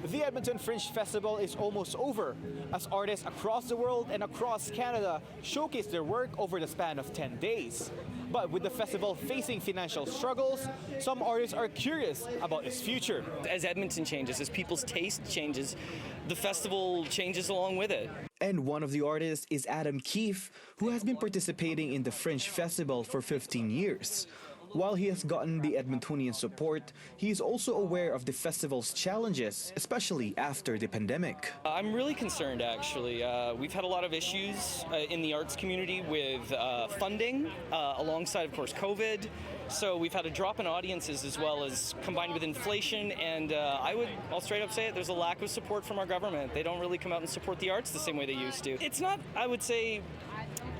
The Edmonton Fringe Festival is almost over as artists across the world and across Canada showcase their work over the span of 10 days. But with the festival facing financial struggles, some artists are curious about its future. As Edmonton changes, as people's taste changes, the festival changes along with it. And one of the artists is Adam Keefe, who has been participating in the Fringe Festival for 15 years. While he has gotten the Edmontonian support, he is also aware of the festival's challenges, especially after the pandemic. I'm really concerned, actually. We've had a lot of issues in the arts community with funding, alongside, of course, COVID. So we've had a drop in audiences as well as combined with inflation, and I'll straight up say it, there's a lack of support from our government. They don't really come out and support the arts the same way they used to. It's not, I would say,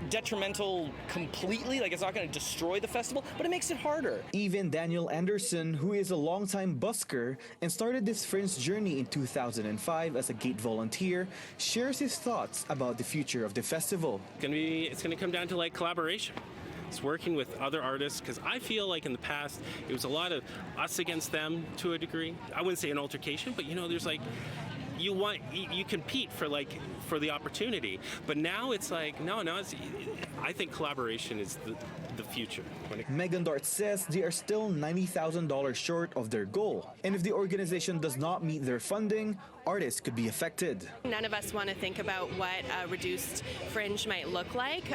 detrimental completely, like it's not going to destroy the festival, but it makes it harder. Even Daniel Anderson, who is a longtime busker and started this Fringe journey in 2005 as a gate volunteer, shares his thoughts about the future of the festival. It's going to come down to like collaboration. It's working with other artists, because I feel like in the past it was a lot of us against them to a degree. I wouldn't say an altercation, but there's like you compete for the opportunity, but now it's like no. I think collaboration is the future. Megan Dart says they are still $90,000 short of their goal, and if the organization does not meet their funding, artists could be affected. None of us want to think about what a reduced Fringe might look like.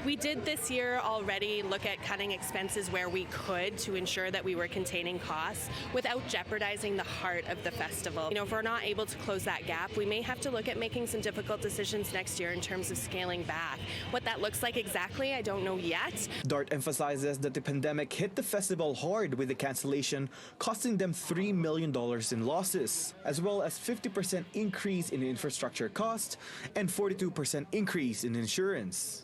We did this year already look at cutting expenses where we could to ensure that we were containing costs without jeopardizing the heart of the festival. If we're not able to close that gap, we may have to look at making some difficult decisions next year in terms of scaling back. What that looks like exactly, I don't know yet. Dart emphasizes that the pandemic hit the festival hard with the cancellation, costing them $3 million in losses, as well as 50% increase in infrastructure cost and 42% increase in insurance.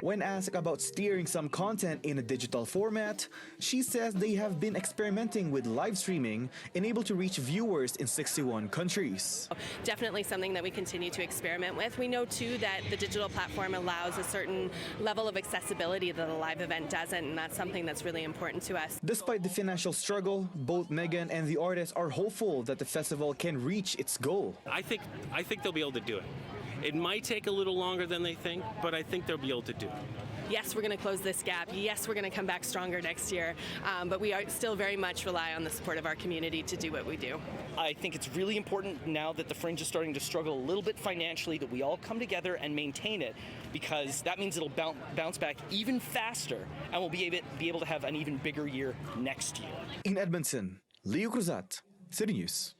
When asked about steering some content in a digital format, she says they have been experimenting with live streaming and able to reach viewers in 61 countries. Definitely something that we continue to experiment with. We know too that the digital platform allows a certain level of accessibility that a live event doesn't, and that's something that's really important to us. Despite the financial struggle, both Megan and the artists are hopeful that the festival can reach its goal. I think they'll be able to do it. It might take a little longer than they think, but I think they'll be able to do it. Yes, we're going to close this gap. Yes, we're going to come back stronger next year. But we are still very much rely on the support of our community to do what we do. I think it's really important now that the Fringe is starting to struggle a little bit financially that we all come together and maintain it, because that means it'll bounce back even faster and we'll be able to have an even bigger year next year. In Edmonton, Leo Cruzat, City News.